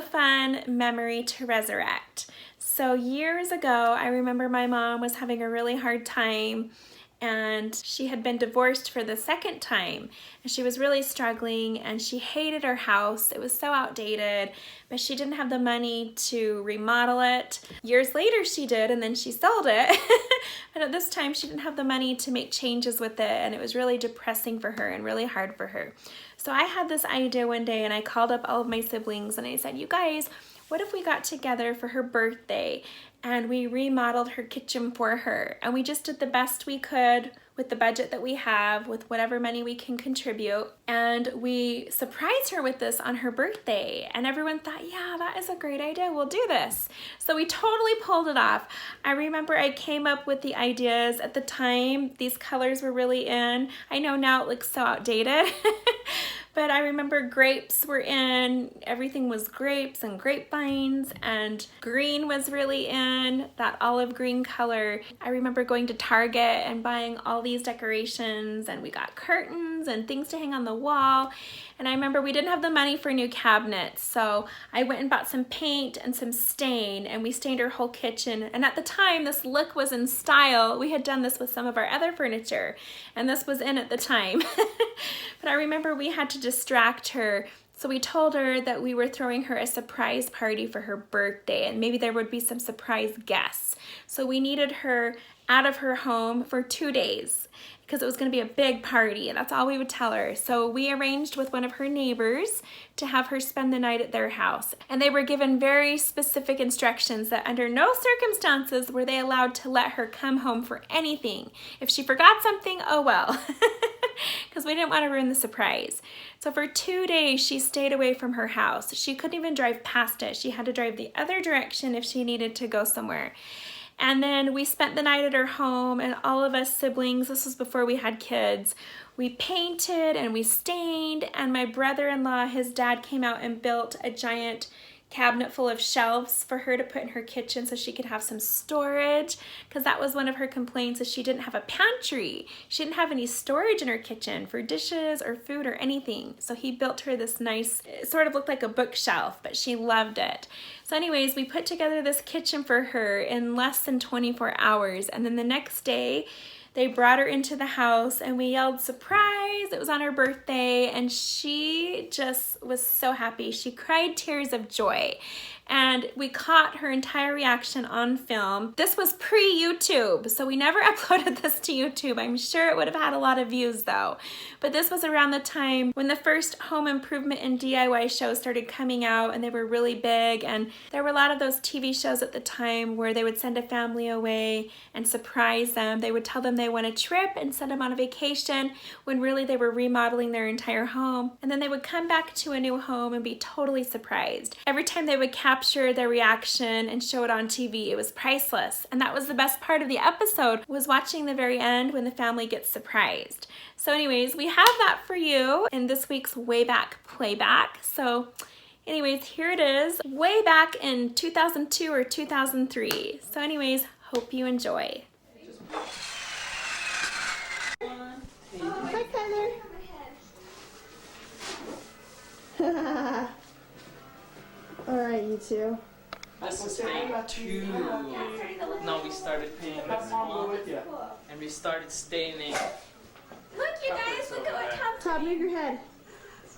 a fun memory to resurrect. So years ago, I remember my mom was having a really hard time, and she had been divorced for the second time, and she was really struggling, and she hated her house. It was so outdated, but she didn't have the money to remodel it. Years later she did, and then she sold it. But at this time she didn't have the money to make changes with it, and it was really depressing for her and really hard for her. So I had this idea one day, and I called up all of my siblings and I said, you guys, what if we got together for her birthday and we remodeled her kitchen for her, and we just did the best we could with the budget that we have, with whatever money we can contribute, and we surprised her with this on her birthday. And everyone thought, yeah, that is a great idea, we'll do this. So we totally pulled it off. I remember I came up with the ideas. At the time, these colors were really in. I know now it looks so outdated. But I remember grapes were in, everything was grapes and grapevines, and green was really in, that olive green color. I remember going to Target and buying all these decorations, and we got curtains and things to hang on the wall. And I remember we didn't have the money for new cabinets, so I went and bought some paint and some stain, and we stained our whole kitchen. And at the time, this look was in style. We had done this with some of our other furniture, and this was in at the time. But I remember we had to distract her, so we told her that we were throwing her a surprise party for her birthday, and maybe there would be some surprise guests. So we needed her out of her home for 2 days, because it was going to be a big party, and that's all we would tell her. So we arranged with one of her neighbors to have her spend the night at their house. And they were given very specific instructions that under no circumstances were they allowed to let her come home for anything. If she forgot something, oh well, because we didn't want to ruin the surprise. So for 2 days, she stayed away from her house. She couldn't even drive past it. She had to drive the other direction if she needed to go somewhere. And then we spent the night at her home, and all of us siblings, this was before we had kids, we painted and we stained, and my brother-in-law, his dad, came out and built a giant cabinet full of shelves for her to put in her kitchen so she could have some storage, because that was one of her complaints, is she didn't have a pantry. She didn't have any storage in her kitchen for dishes or food or anything. So he built her this nice, it sort of looked like a bookshelf, but she loved it. So anyways, we put together this kitchen for her in less than 24 hours, and then the next day they brought her into the house and we yelled, surprise! It was on her birthday, and she just was so happy. She cried tears of joy. And we caught her entire reaction on film. This was pre-YouTube, so we never uploaded this to YouTube. I'm sure it would have had a lot of views though. But this was around the time when the first home improvement and DIY shows started coming out, and they were really big. And there were a lot of those TV shows at the time where they would send a family away and surprise them. They would tell them they won a trip and send them on a vacation, when really they were remodeling their entire home. And then they would come back to a new home and be totally surprised. Every time they would capture their reaction and show it on TV, it was priceless. And that was the best part of the episode, was watching the very end when the family gets surprised. So anyways, we have that for you in this week's Way Back Playback. So anyways, here it is, way back in 2002 or 2003. So anyways, hope you enjoy. Hi, Tyler. All right, you two. This is paint 2. No, we started painting this one, and we started staining. Look, you guys, look at what Todd, move your head.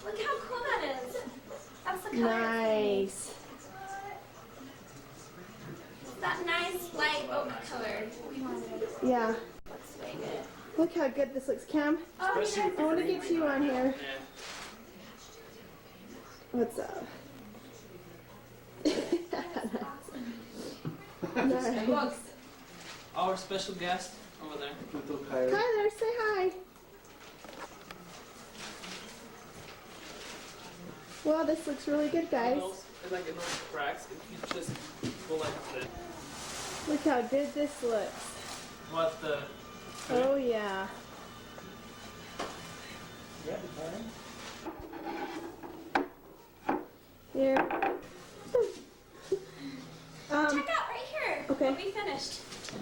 Look how cool that is. That's the color. Nice. That nice light oak color. Yeah. Looks way good. Look how good this looks, Cam. Oh, Especially with I want to get you on here. Yeah. What's up? Nice. Our special guest over there. Tyler, say hi. Wow, this looks really good, guys. Like in those cracks, if you just go like this. Look how good this looks. What the? Oh, yeah. Here. Check out right here. Okay. What we finished.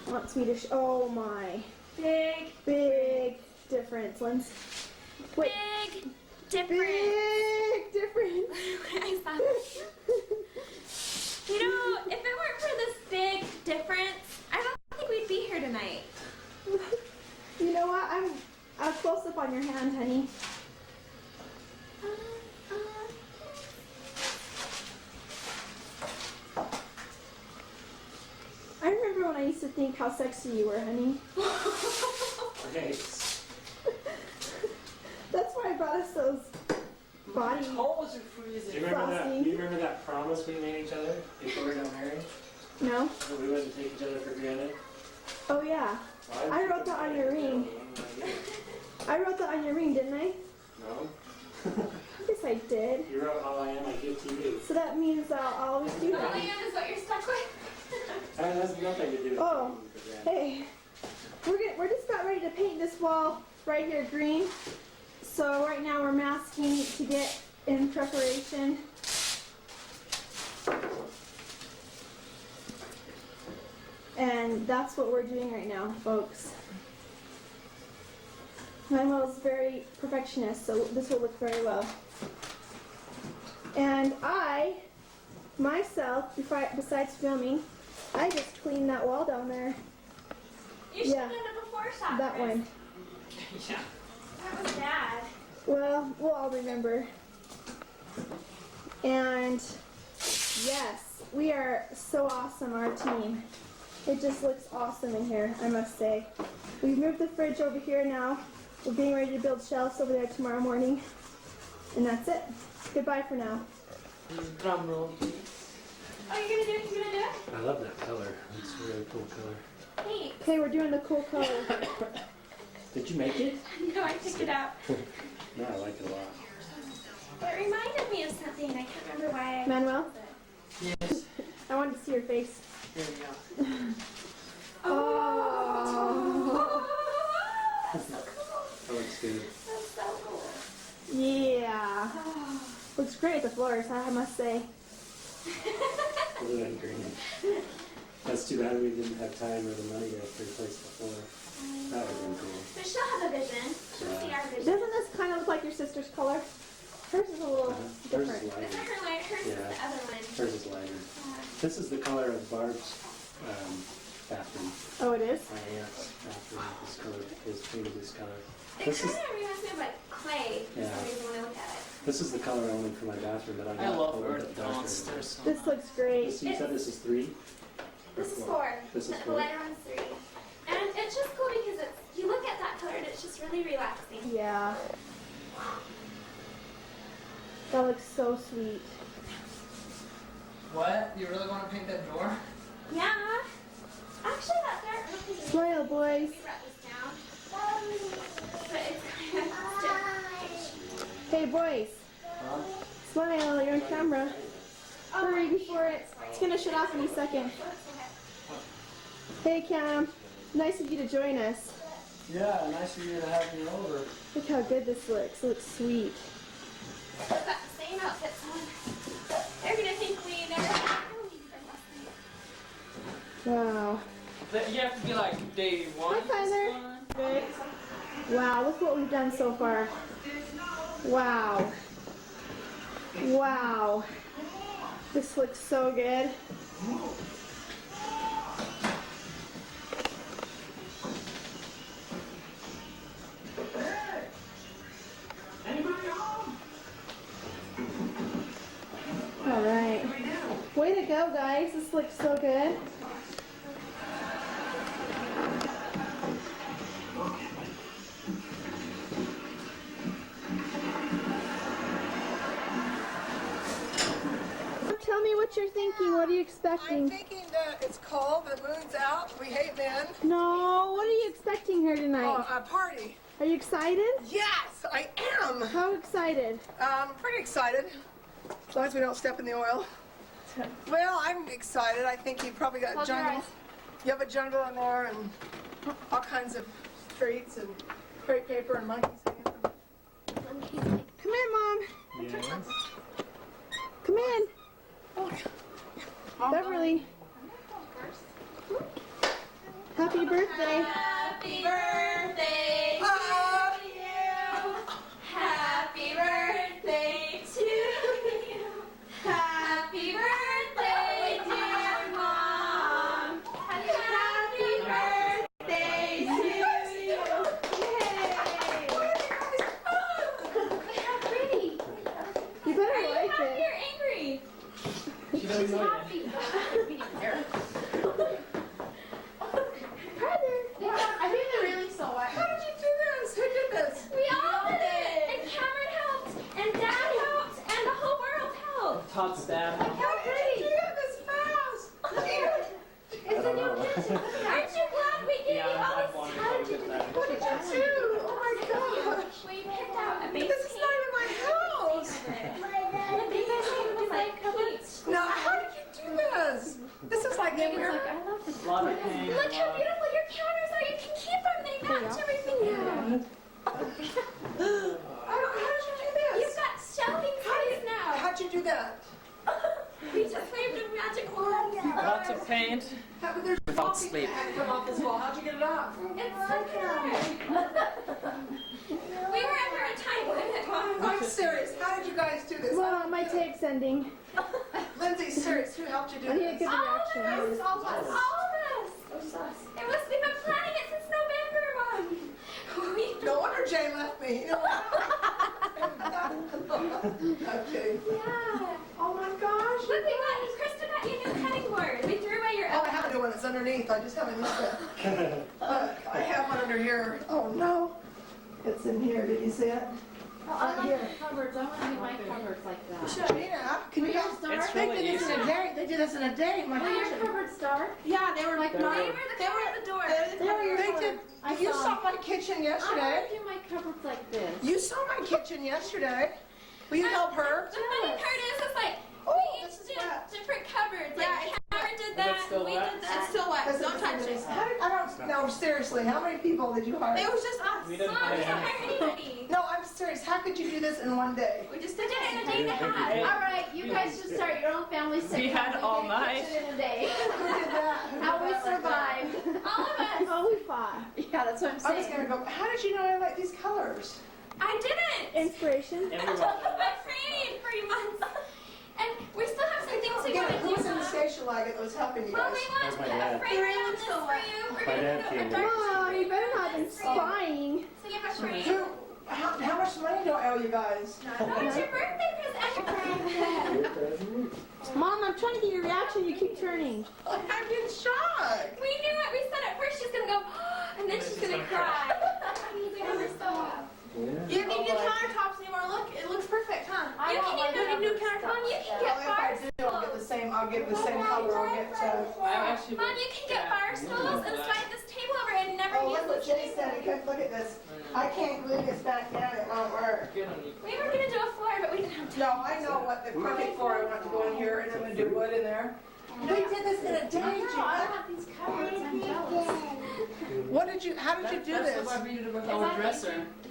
Wants me to oh my. Big difference. One's wait. difference. Big difference. I saw close-up on your hand, honey. I remember when I used to think how sexy you were, honey. Thanks. That's why I brought us those body. Holes are freezing. Do you remember that promise we made each other before we got married? No? That we wouldn't take each other for granted? Oh yeah. I wrote that on your ring. I wrote that on your ring, didn't I? No. Yes, I did. You wrote all I am, I give to you. So that means I'll always do All I that. am is what you're stuck with. That has nothing to do with Oh, taking you for granted. hey, we're just about ready to paint this wall right here green. So right now we're masking to get in preparation. And that's what we're doing right now, folks. Manuel's very perfectionist, so this will look very well. And I, myself, besides filming, I just cleaned that wall down there. You should Yeah. have done it before shot. That one. Yeah. That was bad. Well, we'll all remember. And yes, we are so awesome, our team. It just looks awesome in here, I must say. We've moved the fridge over here now. We're getting ready to build shelves over there tomorrow morning. And that's it. Goodbye for now. Drum roll. Oh, you're gonna do it? You're gonna do it? I love that color. It's a really cool color. Hey. Okay, we're doing the cool color. Did you make it? No, I picked it up. No, I like it a lot. It reminded me of something. I can't remember why. Manuel, Yes. I wanted to see your face. Here we go. Oh. That's so cool. That looks good. That's so cool. Yeah. Looks great at the floors, I must say. Blue and green. That's too bad we didn't have time or the money to replace the floor. That would have been cool. But she'll have a vision. She'll see our vision. Doesn't this kind of look like your sister's color? Hers is a little Hers different. is lighter. Isn't her light? Hers is Yeah. the other one. Hers is lighter. This is the color of Barb's bathroom. Oh, it is? My aunt's bathroom is color is painted this color. It This kind is of reminds me of like clay for Yeah. some reason when I look at it. this is the color I wanted for my bathroom, but I I got love a little bit Earth darker. Monsters so This much. looks great. You said this is 3? This is 4. This is The 4. lighter one's 3. And it's just cool because it's, you look at that color and it's just really relaxing. Yeah. That looks so sweet. What? You really want to paint that door? Yeah. Actually, that dark purple is Smile, boys. we brought this down. But it's kind of Hey, boys. Huh? Smile, you're on camera. Hurry before it's gonna shut off any second. Hey, Cam. Nice of you to join us. Yeah, nice of you to have me over. Look how good this looks. It looks sweet. We've got the same outfits on. They're gonna think we never had Wow. But you have to be like day 1. Hi, Tyler. Good. Wow, look what we've done so far. Wow. Wow. This looks so good. All right. Way to go, guys. This looks so good. Tell me what you're thinking. What are you expecting? I'm thinking that it's cold, the moon's out, we hate men. No, what are you expecting here tonight? Oh, a party. Are you excited? Yes, I am. How excited? Pretty excited. As long as we don't step in the oil. Well, I'm excited. I think you probably got Close your jungle. eyes. You have a jungle in there and all kinds of treats and crepe paper and monkeys hanging from Come in, Mom. Yes. Come in. Mom, Beverly. Happy birthday. Happy birthday to you. Happy birthday to you. Happy birthday, dear Mom. Happy birthday to you. Yay. everything now. How did you do this? You've got shelving space now. How'd you do that? We just waved a magic wand. Lots of paint. There's Without wallpaper sleep. that had to come off this wall. How'd you get it off? It's so good. We were under a time limit, Mom. I'm serious. How did you guys do this? Well, my tape's ending. Lindsay, serious. Who helped you do I need a this? good All of reaction. us. All of us. We've been planning it since November, Mom. No wonder Jay left me. Okay. Yeah. Oh my gosh. Look, Krista got you a new cutting board. We threw away your Oh, I have a new one. It's underneath. I just haven't used it. I have one under here. Oh no. It's in here. Did you see it? I like the cupboards. I want to do my cupboards like that. Gina, can you guys Start? It's They really did this in a easy. day. They did this in a day. My Were your kitchen. cupboards dark? Yeah, they were like They were They were the color of the door. They did. I You saw saw my kitchen I yesterday. want to do my cupboards like this. You saw my kitchen yesterday. Will you help her? The funny part is, it's like, Oh, we this each is did wet. different cupboards. Like, Cameron did Is it that, still we wet? did that. It's still wet. Don't touch it. I don't. No, seriously. How many people did you hire? It was just us. We didn't Mom, we hire didn't hire anybody. No, I'm serious. How could you do this in one day? We just did it in a day and a half. All right, you guys should start your own family sitcom. We had and all get night. kitchen in a day. Who did that? Who did How we that like that? survived. All of us. Oh, we fought. Yeah, that's what I'm I'm just saying. gonna go. How did you know I like these colors? I didn't. Inspiration. Everyone. I prayed for months. And we still have some things we Yeah, want to who was do. in the station wagon that was helping you Well, guys? we want That was my to dad. frame around this for you. We're My going dad to came do a dark Mom, you better not have been spying. So you have a frame. Who? How much money do I owe you guys? What's your birthday present? Mom, I'm trying to get your reaction. You keep turning. I'm in shock. We knew it. We said at first she's going to go, and then she's going to cry. You need new countertops anymore. Look, it looks perfect, huh? I You want can my even do new cupboards countertop. You can stuff. get Well, if bar I do, I'll get the same. I'll get the same color. I'll get. I actually Mom, you can get bar stools and slide this table over and never Oh, use look what this Jay table. said. Look at this. I can't glue this back down. It won't work. Get on you. We were going to do a floor, but we didn't have time. No, I know what the perfect floor I want to go in here, and I'm gonna do wood in there. We did this in a day, I know, I Gina. want these cupboards. I'm jealous. What did you? How did you do That's this? why we did it with Is our that dresser. easy?